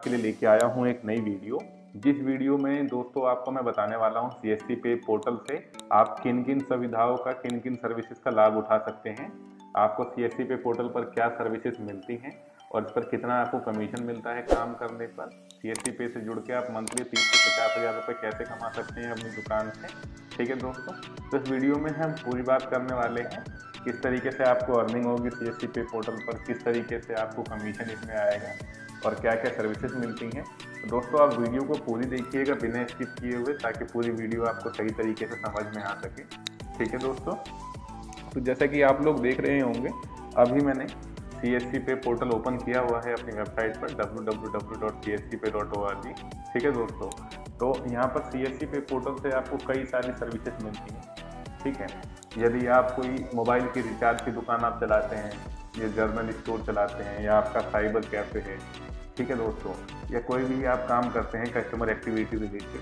के लिए लेके आया हूँ एक नई वीडियो। जिस वीडियो में दोस्तों आपको मैं बताने वाला हूँ सीएससी पे पोर्टल से आप किन किन सुविधाओं का किन किन सर्विसेज का लाभ उठा सकते हैं, आपको सीएससी पे पोर्टल पर क्या सर्विसेज मिलती हैं और इस पर कितना आपको कमीशन मिलता है काम करने पर। सीएससी पे से जुड़ के आप मंथली 30 से 50 हज़ार रुपये कैसे कमा सकते हैं अपनी दुकान से। ठीक है दोस्तों, तो इस वीडियो में हम पूरी बात करने वाले हैं किस तरीके से आपको अर्निंग होगी सीएससी पे पोर्टल पर, किस तरीके से आपको कमीशन इसमें आएगा और क्या क्या सर्विसेज मिलती हैं। तो दोस्तों आप वीडियो को पूरी देखिएगा बिना स्किप किए हुए, ताकि पूरी वीडियो आपको सही तरीके से समझ में आ सके। ठीक है दोस्तों, तो जैसा कि आप लोग देख रहे होंगे, अभी मैंने सीएससी पे पोर्टल ओपन किया हुआ है अपनी वेबसाइट पर www.cscpay.org। ठीक है दोस्तों, तो यहाँ पर सीएससी पे पोर्टल से आपको कई सारी सर्विसेज मिलती हैं। ठीक है, यदि आप कोई मोबाइल की रिचार्ज की दुकान आप चलाते हैं, या जर्नल स्टोर चलाते हैं, या आपका साइबर कैफे है, ठीक है दोस्तों, या कोई भी आप काम करते हैं कस्टमर एक्टिविटी रिलेटेड,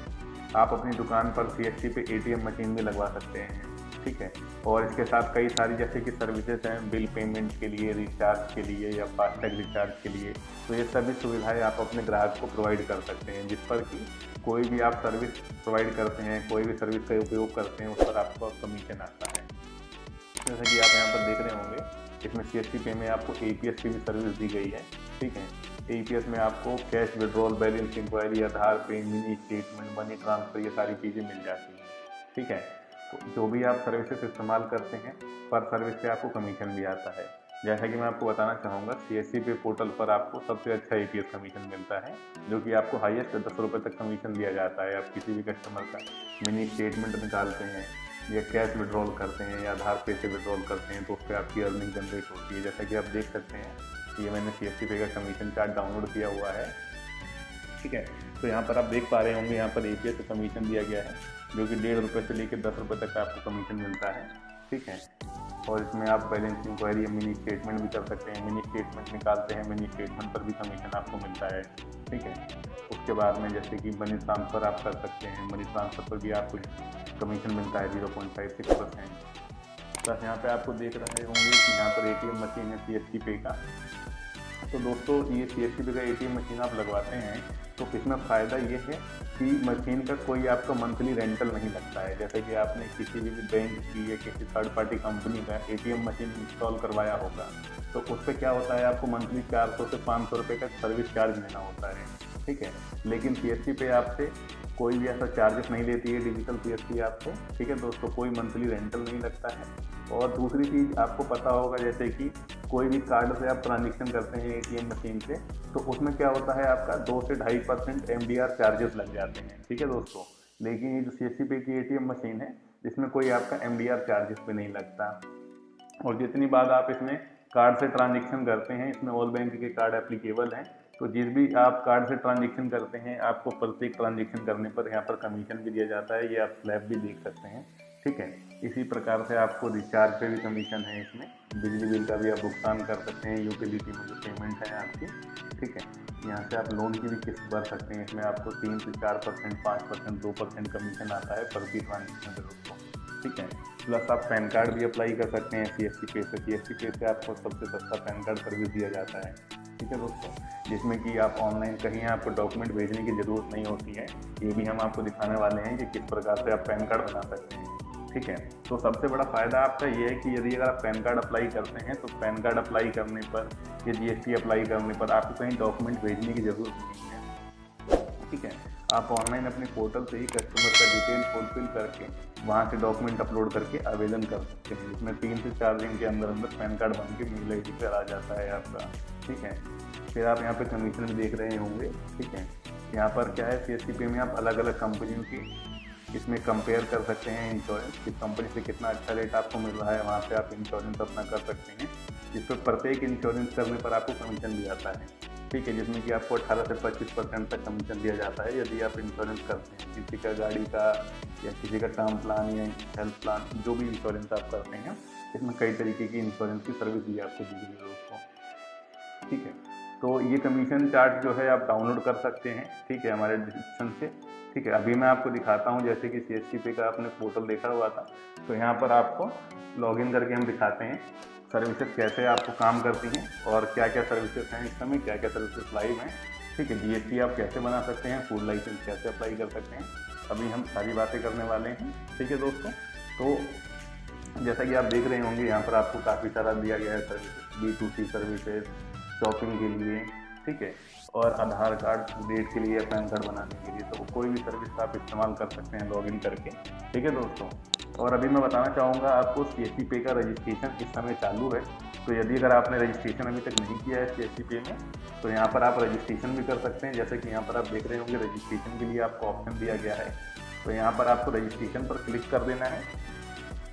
आप अपनी दुकान पर सीएससी पे एटीएम मशीन भी लगवा सकते हैं। ठीक है, और इसके साथ कई सारी जैसे कि सर्विसेज हैं बिल पेमेंट के लिए, रिचार्ज के लिए या फास्टैग रिचार्ज के लिए। तो ये सभी सुविधाएं आप अपने ग्राहक को प्रोवाइड कर सकते हैं, जिस पर कि कोई भी आप सर्विस प्रोवाइड करते हैं, कोई भी सर्विस का उपयोग करते हैं, उस पर आपको कमीशन आता है। जैसा कि आप यहाँ पर देख रहे होंगे, इसमें सीएससी पे में आपको एपीएस की भी सर्विस दी गई है। ठीक है, एपीएस में आपको कैश विड्रॉल, बैलेंस इंक्वायरी, आधार पे, मिनी स्टेटमेंट, मनी ट्रांसफर, ये सारी चीज़ें मिल जाती हैं। ठीक है, तो जो भी आप सर्विसेज इस्तेमाल करते हैं पर सर्विस पे आपको कमीशन भी आता है। जैसा कि मैं आपको बताना चाहूँगा, सीएससी पे पोर्टल पर आपको सबसे अच्छा एपीएस कमीशन मिलता है, जो कि आपको हाईएस्ट 10 रुपये तक कमीशन दिया जाता है। आप किसी भी कस्टमर का मिनी स्टेटमेंट निकालते हैं, या कैश विड्रॉल करते हैं, या आधार पे से विड्रॉल करते हैं, तो उस पर आपकी अर्निंग जनरेट होती है। जैसा कि आप देख सकते हैं, ये मैंने सीएससी पे का कमीशन चार्ट डाउनलोड किया हुआ है। ठीक है, तो यहाँ पर आप देख पा रहे होंगे, यहाँ पर एपीएस से कमीशन दिया गया है, जो कि 1.5 रुपये से लेकर 10 रुपये तक आपको कमीशन मिलता है। ठीक है, और इसमें आप बैलेंस इंक्वायरी या मिनी स्टेटमेंट भी कर सकते हैं। मिनी स्टेटमेंट निकालते हैं, मिनी स्टेटमेंट पर भी कमीशन आपको मिलता है। ठीक है, उसके बाद में जैसे कि मनी ट्रांसफ़र आप कर सकते हैं, मनी ट्रांसफ़र पर भी आपको कमीशन मिलता है 0.56%। प्लस यहाँ पे आपको देख रहे होंगे कि यहाँ पर एटीएम मशीन है सीएससी पे का। तो दोस्तों ये सीएससी पे का एटीएम मशीन आप लगवाते हैं तो इसमें फ़ायदा ये है कि मशीन का कोई आपका मंथली रेंटल नहीं लगता है। जैसे कि आपने किसी भी बैंक की या किसी थर्ड पार्टी कंपनी का एटीएम मशीन इंस्टॉल करवाया होगा, तो उस पर क्या होता है, आपको मंथली 400 से 500 रुपये का सर्विस चार्ज देना होता है। ठीक है, लेकिन सीएससी पे आपसे कोई भी ऐसा चार्जेस नहीं लेती है डिजिटल सीएससी आपसे। ठीक है दोस्तों, कोई मंथली रेंटल नहीं लगता है। और दूसरी चीज़ आपको पता होगा, जैसे कि कोई भी कार्ड से आप ट्रांजेक्शन करते हैं एटीएम मशीन से, तो उसमें क्या होता है, आपका 2 से 2.5% एमडीआर चार्जेस लग जाते हैं। ठीक है दोस्तों, लेकिन ये जो सीएससी पे की एटीएम मशीन है, इसमें कोई आपका एमडीआर चार्जेस पे नहीं लगता। और जितनी बार आप इसमें कार्ड से ट्रांजेक्शन करते हैं, इसमें ऑल बैंक के कार्ड एप्लीकेबल हैं, तो जिस भी आप कार्ड से ट्रांजेक्शन करते हैं, आपको प्रत्येक ट्रांजेक्शन करने पर यहाँ पर कमीशन भी दिया जाता है। ये आप स्लैब भी देख सकते हैं। ठीक है, इसी प्रकार से आपको रिचार्ज पे भी कमीशन है। इसमें बिजली बिल का भी आप भुगतान कर सकते हैं, यूटिलिटी में जो पेमेंट है आपकी। ठीक है, यहाँ से आप लोन की भी किस्त भर सकते हैं। इसमें आपको 3 से 4%, 5%, 2% कमीशन आता है प्रति ट्रांजेक्शन पे दोस्तों। ठीक है, प्लस आप पैन कार्ड भी अप्लाई कर सकते हैं सीएससी पे से। सीएससी पे से आपको सबसे सस्ता पैन कार्ड सर्विस दिया जाता है। ठीक है दोस्तों, जिसमें कि आप ऑनलाइन कहीं आपको डॉक्यूमेंट भेजने की ज़रूरत नहीं होती है। ये भी हम आपको दिखाने वाले हैं कि किस प्रकार से आप पैन कार्ड बना सकते हैं। ठीक है, तो सबसे बड़ा फ़ायदा आपका ये है कि यदि अगर आप पैन कार्ड अप्लाई करते हैं, तो पैन कार्ड अप्लाई करने पर या जीएसटी अप्लाई करने पर आपको कहीं डॉक्यूमेंट भेजने की ज़रूरत नहीं है। ठीक है, आप ऑनलाइन अपने पोर्टल से ही कस्टमर का डिटेल फुलफिल करके वहाँ से डॉक्यूमेंट अपलोड करके आवेदन कर सकते हैं, जिसमें 3 से 4 दिन के अंदर अंदर पैन कार्ड बन के मेल आई डी पर आ जाता है आपका। ठीक है, फिर आप यहाँ पे कमीशन भी देख रहे होंगे। ठीक है, यहाँ पर क्या है, सीएससी पे में आप अलग अलग कंपनियों की इसमें कंपेयर कर सकते हैं इंश्योरेंस, किस कंपनी से कितना अच्छा रेट आपको मिल रहा है, वहाँ पे आप इंश्योरेंस अपना कर सकते हैं, जिस पर प्रत्येक इंश्योरेंस करने पर आपको कमीशन दिया जाता है। ठीक है, जिसमें कि आपको 18 से 25% तक कमीशन दिया जाता है यदि आप इंश्योरेंस करते हैं, किसी का गाड़ी का या किसी का टर्म प्लान या हेल्थ प्लान, जो भी इंश्योरेंस आप करते हैं। इसमें कई तरीके की इंश्योरेंस की सर्विस भी आपको दी गई है दोस्तों। ठीक है, तो ये कमीशन चार्ट जो है आप डाउनलोड कर सकते हैं। ठीक है, हमारे डिस्क्रिप्शन से। ठीक है, अभी मैं आपको दिखाता हूँ, जैसे कि सीएससी पे का आपने पोर्टल देखा हुआ था, तो यहाँ पर आपको लॉगिन करके हम दिखाते हैं सर्विसेज कैसे आपको काम करती हैं और क्या क्या सर्विसेज हैं इस समय, क्या क्या सर्विसेज लाइव हैं। ठीक है। जीएसटी आप कैसे बना सकते हैं, फूड लाइसेंस कैसे अप्लाई कर सकते हैं, अभी हम सारी बातें करने वाले हैं। ठीक है दोस्तों, तो जैसा कि आप देख रहे होंगे यहाँ पर आपको काफ़ी सारा दिया गया है सर्विसेज, B2C सर्विसेज, शॉपिंग के लिए, ठीक है, और आधार कार्ड अपडेट के लिए, पैन कार्ड बनाने के लिए, तो कोई भी सर्विस आप इस्तेमाल कर सकते हैं लॉगिन करके। ठीक है दोस्तों, और अभी मैं बताना चाहूँगा आपको CSC पे का रजिस्ट्रेशन इस समय चालू है। तो यदि अगर आपने रजिस्ट्रेशन अभी तक नहीं किया है CSC पे में, तो यहाँ पर आप रजिस्ट्रेशन भी कर सकते हैं। जैसे कि यहाँ पर आप देख रहे होंगे रजिस्ट्रेशन के लिए आपको ऑप्शन दिया गया है, तो यहाँ पर आपको रजिस्ट्रेशन पर क्लिक कर देना है।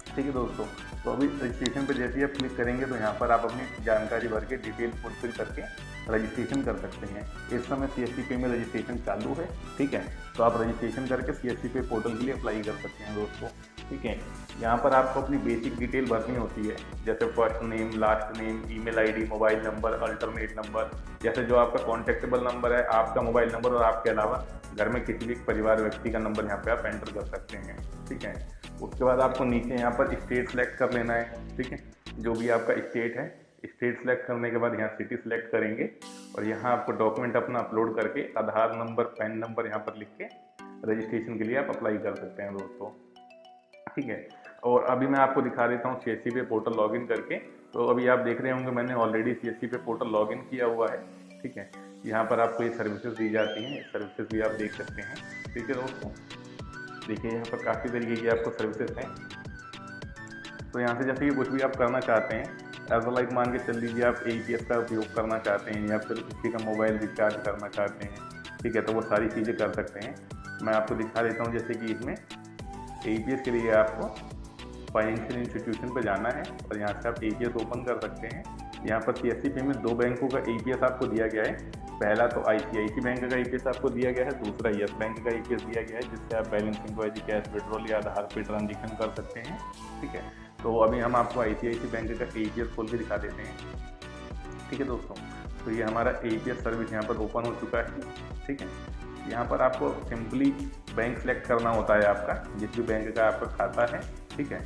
ठीक है दोस्तों, तो अभी रजिस्ट्रेशन पे जैसे ही आप क्लिक करेंगे तो यहाँ पर आप अपनी जानकारी भर के डिटेल फुलफिल करके रजिस्ट्रेशन कर सकते हैं। इस समय CSC पे में रजिस्ट्रेशन चालू है। ठीक है, तो आप रजिस्ट्रेशन करके CSC पे पोर्टल के लिए अप्लाई कर सकते हैं दोस्तों। ठीक है, यहाँ पर आपको अपनी बेसिक डिटेल भरनी होती है, जैसे first name, last name, email ID, mobile number, alternate number, जैसे जो आपका कॉन्टेक्टेबल नंबर है, आपका मोबाइल नंबर और आपके अलावा घर में किसी भी परिवार व्यक्ति का नंबर यहाँ पे आप एंटर कर सकते हैं। ठीक है, उसके बाद आपको नीचे यहाँ पर स्टेट सेलेक्ट कर लेना है। ठीक है, जो भी आपका स्टेट है, स्टेट सेलेक्ट करने के बाद यहाँ सिटी सेलेक्ट करेंगे और यहाँ आपको डॉक्यूमेंट अपना अपलोड करके आधार नंबर, पैन नंबर यहाँ पर लिख के रजिस्ट्रेशन के लिए आप अप्लाई कर सकते हैं दोस्तों। ठीक है, और अभी मैं आपको दिखा देता हूँ CSC पे पोर्टल लॉगिन करके। तो अभी आप देख रहे होंगे मैंने ऑलरेडी CSC पे पोर्टल लॉगिन किया हुआ है। ठीक है, यहाँ पर आपको ये सर्विसेज दी जाती हैं, सर्विसेज भी आप देख सकते हैं। ठीक है दोस्तों, देखिए यहाँ पर काफ़ी तरीके की आपको सर्विसेज हैं। तो यहाँ से जैसे कि कुछ भी आप करना चाहते हैं, एज लाइक मान के चल लीजिए आप APS का उपयोग करना चाहते हैं या फिर किसी का मोबाइल रिचार्ज करना चाहते हैं, ठीक है, तो वो सारी चीज़ें कर सकते हैं। मैं आपको दिखा देता हूँ, जैसे कि इसमें APS के लिए आपको फाइनेंशियल इंस्टीट्यूशन पर जाना है और यहाँ से आप APS ओपन कर सकते हैं। यहाँ पर CSC पे में 2 बैंकों का APS आपको दिया गया है। पहला तो ICICI बैंक का APS आपको दिया गया है, दूसरा येस बैंक का APS दिया गया है, जिससे आप बैलेंस इंक्वायरी, कैश विड्रॉल या आधार पे ट्रांजेक्शन कर सकते हैं। ठीक है, तो अभी हम आपको ICICI बैंक का APS खोल के दिखा देते हैं। ठीक है दोस्तों, तो ये हमारा APS सर्विस यहाँ पर ओपन हो चुका है। ठीक है, यहाँ पर आपको सिंपली बैंक सेलेक्ट करना होता है आपका, जिस भी बैंक का आपका खाता है। ठीक है,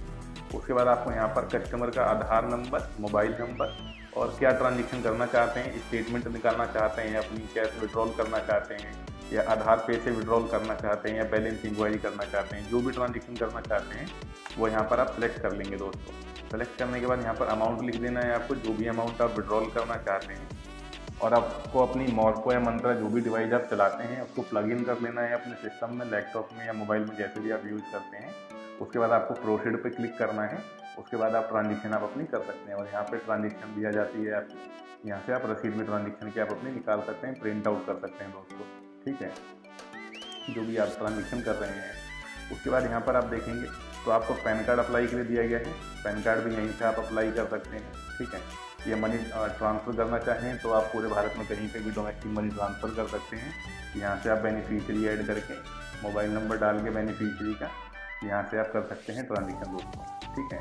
उसके बाद आपको यहाँ पर कस्टमर का आधार नंबर, मोबाइल नंबर और क्या ट्रांजेक्शन करना चाहते हैं, स्टेटमेंट निकालना चाहते हैं, अपनी कैश विड्रॉल करना चाहते हैं या आधार पे से विड्रॉल करना चाहते हैं या बैलेंस इंक्वायरी करना चाहते हैं, जो भी ट्रांजेक्शन करना चाहते हैं वो यहाँ पर आप सेलेक्ट कर लेंगे दोस्तों। सेलेक्ट करने के बाद यहाँ पर अमाउंट लिख देना है आपको, जो भी अमाउंट आप विड्रॉल करना चाहते हैं, और आपको अपनी मॉर्को या मंत्रा जो भी डिवाइस आप चलाते हैं उसको प्लग इन कर लेना है अपने सिस्टम में, लैपटॉप में या मोबाइल में, जैसे भी आप यूज़ करते हैं। उसके बाद आपको प्रोसीड पे क्लिक करना है। उसके बाद आप ट्रांजेक्शन आप अपनी कर सकते हैं और यहाँ पे ट्रांजेक्शन दिया जाती है आपको, यहाँ से आप रसीद में ट्रांजेक्शन की आप अपनी निकाल सकते हैं, प्रिंट आउट कर सकते हैं दोस्तों। ठीक है, जो भी आप ट्रांजेक्शन कर रहे हैं। उसके बाद यहाँ पर आप देखेंगे तो आपको पैन कार्ड अप्लाई के लिए दिया गया है, पैन कार्ड भी यहीं से आप अप्लाई कर सकते हैं। ठीक है, ये मनी ट्रांसफ़र करना चाहें तो आप पूरे भारत में कहीं पे भी डोमेस्टिक मनी ट्रांसफ़र कर सकते हैं। यहाँ से आप बेनिफिशियरी ऐड करके मोबाइल नंबर डाल के बेनिफिशियरी का यहाँ से आप कर सकते हैं ट्रांजेक्शन दोस्तों। ठीक है,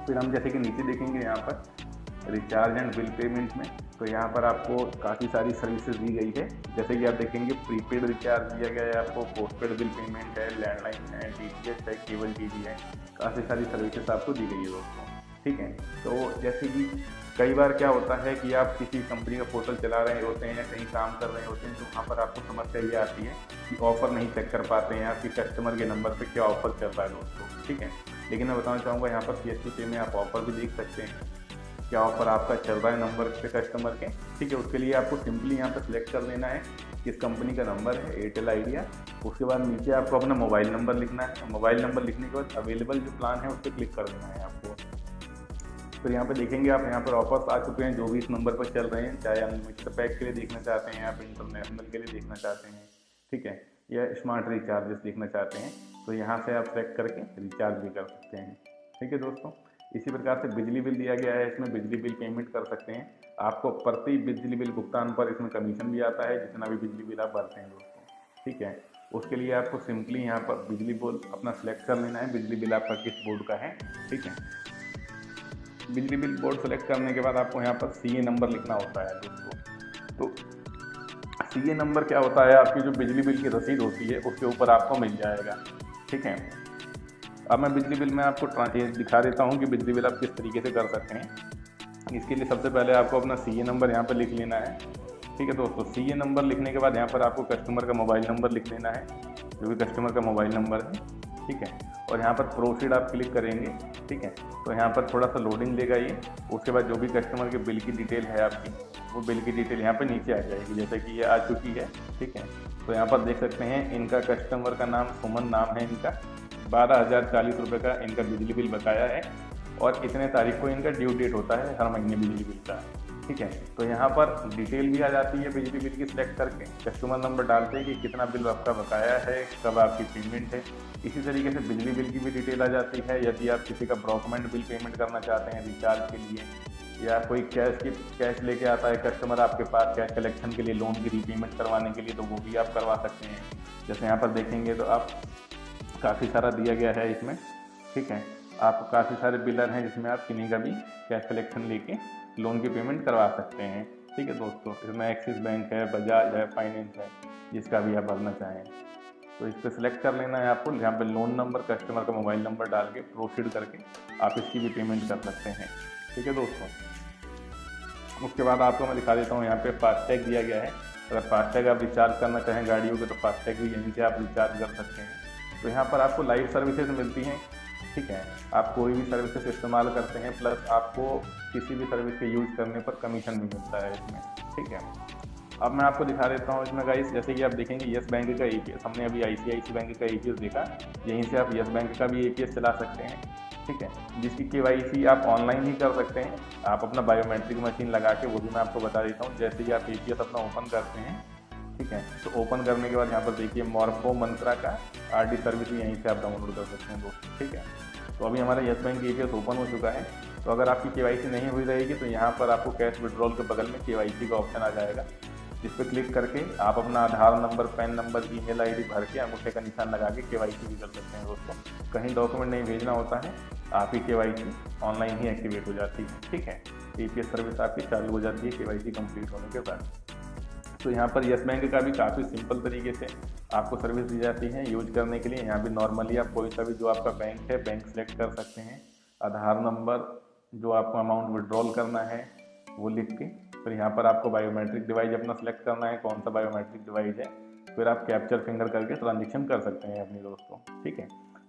फिर हम जैसे कि नीचे देखेंगे यहाँ पर रिचार्ज एंड बिल पेमेंट में, तो यहाँ पर आपको काफ़ी सारी सर्विसेज दी गई है। जैसे कि आप देखेंगे प्रीपेड रिचार्ज दिया गया है आपको, पोस्टपेड बिल पेमेंट है, लैंडलाइन है, DTH है, केबल TV है, काफ़ी सारी सर्विसेज आपको दी गई है दोस्तों। ठीक है, तो जैसे कि कई बार क्या होता है कि आप किसी कंपनी का पोर्टल चला रहे होते हैं या कहीं काम कर रहे होते हैं, तो वहाँ पर आपको समस्या ये आती है कि ऑफ़र नहीं चेक कर पाते हैं आपके कस्टमर के नंबर पे क्या ऑफ़र चल रहा है दोस्तों। ठीक है, लेकिन मैं बताना चाहूँगा यहाँ पर CSC पे में आप ऑफ़र भी देख सकते हैं, क्या ऑफ़र आपका चल रहा है नंबर पे कस्टमर के। ठीक है, उसके लिए आपको सिंपली यहाँ पर सिलेक्ट कर देना है किस कंपनी का नंबर है, एयरटेल आइडिया। उसके बाद नीचे आपको अपना मोबाइल नंबर लिखना है, मोबाइल नंबर लिखने के बाद अवेलेबल जो प्लान है उस पर क्लिक कर देना है आपको। फिर यहाँ पे देखेंगे आप, यहाँ पर ऑफर्स आ चुके हैं जो भी इस नंबर पर चल रहे हैं, चाहे अनलिमिटेड पैक के लिए देखना चाहते हैं, आप इंटरनेशनल के लिए देखना चाहते हैं, ठीक है, या स्मार्ट रिचार्जेस देखना चाहते हैं, तो यहाँ से आप सेलेक्ट करके रिचार्ज भी कर सकते हैं। ठीक है दोस्तों, इसी प्रकार से बिजली बिल दिया गया है, इसमें बिजली बिल पेमेंट कर सकते हैं। आपको प्रति बिजली बिल भुगतान पर इसमें कमीशन भी आता है, जितना भी बिजली बिल आप भरते हैं दोस्तों। ठीक है, उसके लिए आपको सिंपली यहाँ पर बिजली बोर्ड अपना सेलेक्ट कर लेना है, बिजली बिल आपका किस बोर्ड का है। ठीक है, बिजली बिल बोर्ड सेलेक्ट करने के बाद आपको यहाँ पर CA नंबर लिखना होता है दोस्तों। तो CA नंबर क्या होता है, आपकी जो बिजली बिल की रसीद होती है उसके ऊपर आपको मिल जाएगा। ठीक है, अब मैं बिजली बिल में आपको दिखा देता हूँ कि बिजली बिल आप किस तरीके से कर सकते हैं। इसके लिए सबसे पहले आपको अपना CA नंबर यहाँ पर लिख लेना है। ठीक है दोस्तों, CA नंबर लिखने के बाद यहाँ पर आपको कस्टमर का मोबाइल नंबर लिख लेना है, जो भी कस्टमर का मोबाइल नंबर है, ठीक है। और यहाँ पर प्रोसीड आप क्लिक करेंगे, ठीक है। तो यहाँ पर थोड़ा सा लोडिंग लेगा ये, उसके बाद जो भी कस्टमर के बिल की डिटेल है आपकी, वो बिल की डिटेल यहाँ पर नीचे आ जाएगी, जैसे कि ये आ चुकी है, ठीक है। तो यहाँ पर देख सकते हैं इनका कस्टमर का नाम सुमन नाम है इनका, 12,040 रुपये का इनका बिजली बिल बकाया है, और इतने तारीख को इनका ड्यू डेट होता है हर महीने बिजली बिल का, ठीक है। तो यहाँ पर डिटेल भी आ जाती है बिजली बिल की सिलेक्ट करके, कस्टमर नंबर डालते हैं कि कितना बिल आपका बकाया है, कब आपकी पेमेंट है। इसी तरीके से बिजली बिल की भी डिटेल आ जाती है। यदि आप किसी का ब्रॉडबैंड बिल पेमेंट करना चाहते हैं रिचार्ज के लिए, या कोई कैश लेके आता है कस्टमर आपके पास कैश कलेक्शन के लिए, लोन की रीपेमेंट करवाने के लिए, तो वो भी आप करवा सकते हैं। जैसे यहाँ पर देखेंगे तो आप काफ़ी सारा दिया गया है इसमें, ठीक है। आप काफ़ी सारे बिलर हैं जिसमें आप किन्हीं का भी कैश कलेक्शन लेके लोन की पेमेंट करवा सकते हैं, ठीक है दोस्तों। इसमें एक्सिस बैंक है, बजाज है, फाइनेंस है, जिसका भी आप भरना चाहें तो इस पर सिलेक्ट कर लेना है आपको। यहाँ पे लोन नंबर, कस्टमर का मोबाइल नंबर डाल के प्रोसीड करके आप इसकी भी पेमेंट कर सकते हैं, ठीक है दोस्तों। उसके बाद आपको मैं दिखा देता हूँ, यहाँ पे फास्टैग दिया गया है। अगर फास्टैग आप रिचार्ज करना चाहें गाड़ियों के, तो फास्टैग भी यहीं से आप रिचार्ज कर सकते हैं। तो यहाँ पर आपको लाइव सर्विसेज मिलती हैं, ठीक है। आप कोई भी सर्विसेज इस्तेमाल करते हैं, प्लस आपको किसी भी सर्विस के यूज़ करने पर कमीशन भी मिलता है इसमें, ठीक है। अब मैं आपको दिखा देता हूँ इसमें गाइस, जैसे कि आप देखेंगे येस बैंक का APS, हमने अभी ICICI बैंक का APS देखा, यहीं से आप येस बैंक का भी APS चला सकते हैं, ठीक है। जिसकी KYC आप ऑनलाइन ही कर सकते हैं, आप अपना बायोमेट्रिक मशीन लगा के, वो भी मैं आपको बता देता हूँ। जैसे ही आप APS अपना ओपन करते हैं, ठीक है, तो ओपन करने के बाद यहाँ पर देखिए मॉर्फो मंत्रा का RD सर्विस भी यहीं से आप डाउनलोड कर सकते हैं दोस्तों, ठीक है। तो अभी हमारा येस बैंक APS ओपन हो चुका है। तो अगर आपकी KYC नहीं हुई रहेगी तो यहाँ पर आपको कैश विड्रॉल के बगल में KYC का ऑप्शन आ जाएगा, जिस पर क्लिक करके आप अपना Aadhaar number, PAN number, email ID भर के अंगूठे का निशान लगा के KYC भी कर सकते हैं दोस्तों। कहीं डॉक्यूमेंट नहीं भेजना होता है, आपकी KYC ऑनलाइन ही एक्टिवेट हो जाती है, ठीक है। APS सर्विस आपकी चालू हो जाती है KYC कंप्लीट होने के बाद। तो यहाँ पर येस बैंक का भी काफ़ी सिंपल तरीके से आपको सर्विस दी जाती है यूज करने के लिए। यहाँ भी नॉर्मली आप कोई सा भी जो आपका बैंक है, बैंक सेलेक्ट कर सकते हैं, आधार नंबर, जो आपको अमाउंट विड्रॉल करना है वो लिख के, फिर यहाँ पर आपको बायोमेट्रिक डिवाइस अपना सेलेक्ट करना है, कौन सा बायोमेट्रिक डिवाइस है, फिर आप कैप्चर फिंगर करके ट्रांजेक्शन कर सकते हैं अपने दोस्तों, ठीक है।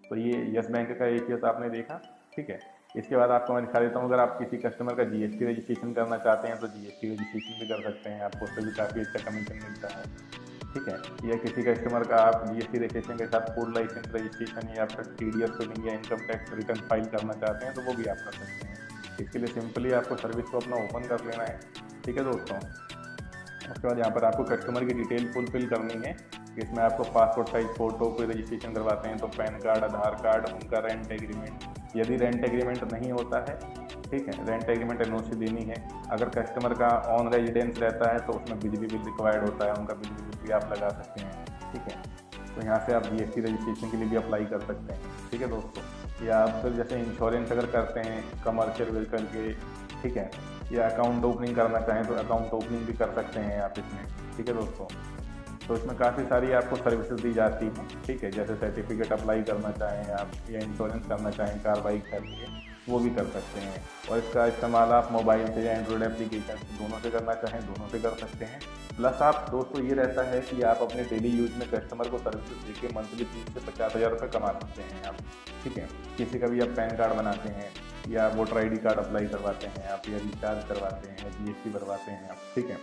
तो ये येस बैंक का APS आपने देखा, ठीक है। इसके बाद आपको मैं दिखा देता हूँ, अगर आप किसी कस्टमर का GST रजिस्ट्रेशन करना चाहते हैं तो GST रजिस्ट्रेशन भी कर सकते हैं, आपको उससे भी काफ़ी अच्छा कमीशन मिलता है, ठीक है। या किसी कस्टमर का आप GST रजिस्ट्रेशन के साथ फूड लाइसेंस रजिस्ट्रेशन या फिर TDS फिलिंग या इनकम टैक्स रिटर्न फाइल करना चाहते हैं तो वो भी आप कर सकते हैं। इसके लिए सिंपली आपको सर्विस को अपना ओपन कर लेना है, ठीक है दोस्तों। उसके बाद यहाँ पर आपको कस्टमर की डिटेल फुलफिल करनी है। इसमें आपको पासपोर्ट साइज फ़ोटो, कोई रजिस्ट्रेशन करवाते हैं तो पैन कार्ड, आधार कार्ड, उनका रेंट एग्रीमेंट, यदि रेंट एग्रीमेंट नहीं होता है, ठीक है, रेंट एग्रीमेंट NOC देनी है। अगर कस्टमर का ऑन रेजिडेंस रहता है तो उसमें बिजली बिल रिक्वायर्ड होता है, उनका बिजली बिल भी आप लगा सकते हैं, ठीक है। तो यहाँ से आप GST रजिस्ट्रेशन के लिए भी अप्लाई कर सकते हैं, ठीक है दोस्तों। या फिर जैसे इंश्योरेंस अगर करते हैं कमर्शियल व्हीकल के, ठीक है, या अकाउंट ओपनिंग करना चाहें तो अकाउंट ओपनिंग भी कर सकते हैं आप इसमें, ठीक है दोस्तों। तो इसमें काफ़ी सारी आपको सर्विसेज दी जाती हैं, ठीक है। जैसे सर्टिफिकेट अप्लाई करना चाहें आप, या इंश्योरेंस करना चाहें कार बाइक के लिए, वो भी कर सकते हैं। और इसका इस्तेमाल आप मोबाइल से या एंड्रॉयड एप्लीकेशन से दोनों से करना चाहें दोनों से कर सकते हैं। प्लस आप दोस्तों ये रहता है कि आप अपने डेली यूज में कस्टमर को सर्विसेज देके मंथली 30 से 50,000 रुपये कमा सकते हैं आप, ठीक है। किसी का भी आप पैन कार्ड बनाते हैं या वोटर ID कार्ड अप्लाई करवाते हैं आप, या रिचार्ज करवाते हैं, या GST भरवाते हैं आप, ठीक है।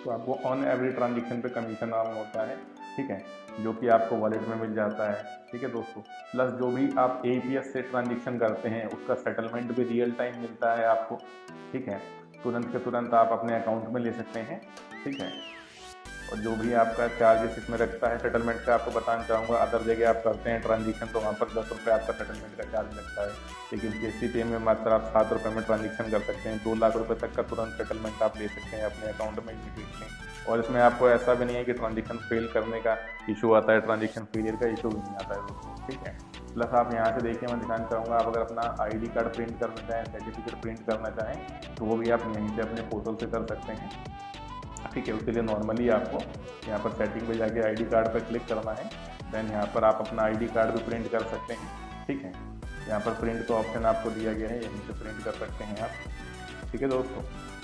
तो आपको ऑन एवरी ट्रांजेक्शन पे कमीशन अर्न होता है, ठीक है, जो कि आपको वॉलेट में मिल जाता है, ठीक है दोस्तों। प्लस जो भी आप APS से ट्रांजेक्शन करते हैं उसका सेटलमेंट भी रियल टाइम मिलता है आपको, ठीक है। तुरंत के तुरंत आप अपने अकाउंट में ले सकते हैं, ठीक है। और जो भी आपका चार्जेस इसमें रखता है सेटलमेंट का, आपको बताना चाहूँगा, अदर जगह आप करते हैं ट्रांजेक्शन तो वहाँ पर 10 रुपये आपका सेटलमेंट का चार्ज लगता है, लेकिन KCPay में मात्र आप 7 रुपये में ट्रांजेक्शन कर सकते हैं। 2 लाख रुपये तक का तुरंत सेटलमेंट आप ले सकते हैं अपने अकाउंट में इमीडिएटली। और इसमें आपको ऐसा भी नहीं है कि ट्रांजेक्शन फेल करने का इशू आता है, ट्रांजेक्शन फेलियर का इशू भी नहीं आता है दोस्तों, ठीक है। प्लस आप यहाँ से देखिए, मैं दिखाना चाहूँगा, आप अगर अपना ID कार्ड प्रिंट करना चाहें, सर्टिफिकेट प्रिंट करना चाहें तो वो भी आप यहीं से अपने पोर्टल से कर सकते हैं, ठीक है। उसके लिए नॉर्मली आपको यहाँ पर सेटिंग पे जाके ID कार्ड पर क्लिक करना है, देन यहाँ पर आप अपना ID कार्ड भी प्रिंट कर सकते हैं, ठीक है। यहाँ पर प्रिंट का ऑप्शन आपको दिया गया है, यहीं से प्रिंट कर सकते हैं आप, ठीक है दोस्तों।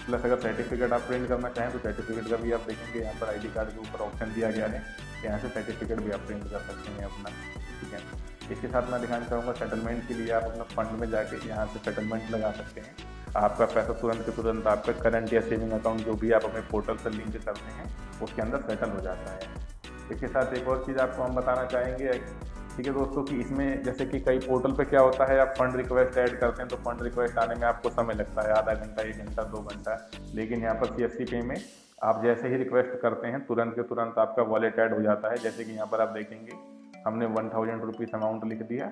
प्लस अगर सर्टिफिकेट आप प्रिंट करना चाहें तो सर्टिफिकेट का भी आप देखेंगे यहाँ पर आईडी कार्ड के ऊपर ऑप्शन दिया गया है, यहाँ से सर्टिफिकेट भी आप प्रिंट कर सकते हैं अपना, ठीक है। इसके साथ मैं दिखाना चाहूँगा सेटलमेंट के लिए आप अपना फंड में जाके यहाँ से सेटलमेंट लगा सकते हैं। आपका पैसा तुरंत के तुरंत आपका करंट या सेविंग अकाउंट जो भी आप अपने पोर्टल से लिंक करते हैं उसके अंदर सेटल हो जाता है। इसके साथ एक और चीज़ आपको हम बताना चाहेंगे, ठीक है दोस्तों, कि इसमें जैसे कि कई पोर्टल पे क्या होता है, आप फंड रिक्वेस्ट ऐड करते हैं तो फंड रिक्वेस्ट आने में आपको समय लगता है, आधा घंटा, 1 घंटा, 2 घंटा। लेकिन यहाँ पर CSC पे में आप जैसे ही रिक्वेस्ट करते हैं तुरंत के तुरंत आपका वॉलेट ऐड हो जाता है। जैसे कि यहाँ पर आप देखेंगे हमने 1000 रुपीज़ अमाउंट लिख दिया,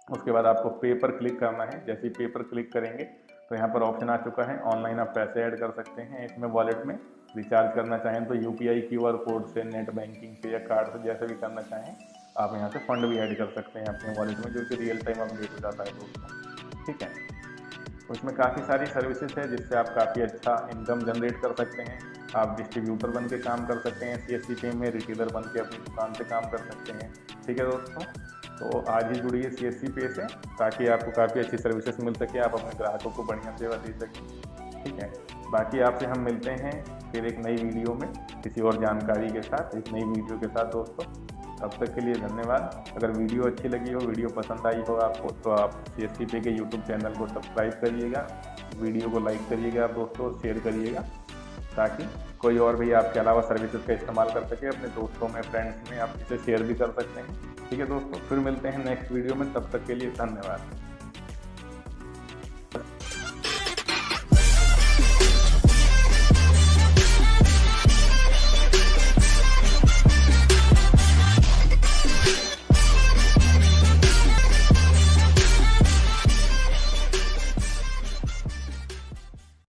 उसके बाद आपको पे पर क्लिक करना है। जैसे ही पे पर क्लिक करेंगे तो यहाँ पर ऑप्शन आ चुका है ऑनलाइन आप पैसे ऐड कर सकते हैं इसमें वॉलेट में। रिचार्ज करना चाहें तो UPI QR कोड से, नेट बैंकिंग से या कार्ड से, जैसे भी करना चाहें आप यहाँ से फंड भी ऐड कर सकते हैं अपने वॉलेट में, जो कि रियल टाइम अपडेट हो जाता है दोस्तों, ठीक है। उसमें काफ़ी सारी सर्विसेज है जिससे आप काफ़ी अच्छा इनकम जनरेट कर सकते हैं। आप डिस्ट्रीब्यूटर बन के काम कर सकते हैं CSC पे में, रिटेलर बन के अपनी दुकान से काम कर सकते हैं, ठीक है दोस्तों। तो आज ही जुड़िए CSC पे से ताकि आपको काफ़ी अच्छी सर्विसेज मिल सके, आप अपने ग्राहकों को बढ़िया सेवा दे सकें, ठीक है। बाकी आपसे हम मिलते हैं फिर एक नई वीडियो में किसी और जानकारी के साथ, एक नई वीडियो के साथ दोस्तों। तब तक के लिए धन्यवाद। अगर वीडियो अच्छी लगी हो, वीडियो पसंद आई हो आपको, तो आप CSC पे के YouTube चैनल को सब्सक्राइब करिएगा, वीडियो को लाइक करिएगा आप दोस्तों, शेयर करिएगा ताकि कोई और भी आपके अलावा सर्विसेज का इस्तेमाल कर सके, अपने दोस्तों में, फ्रेंड्स में आप इसे शेयर भी कर सकते हैं, ठीक है दोस्तों। फिर मिलते हैं नेक्स्ट वीडियो में, तब तक के लिए धन्यवाद।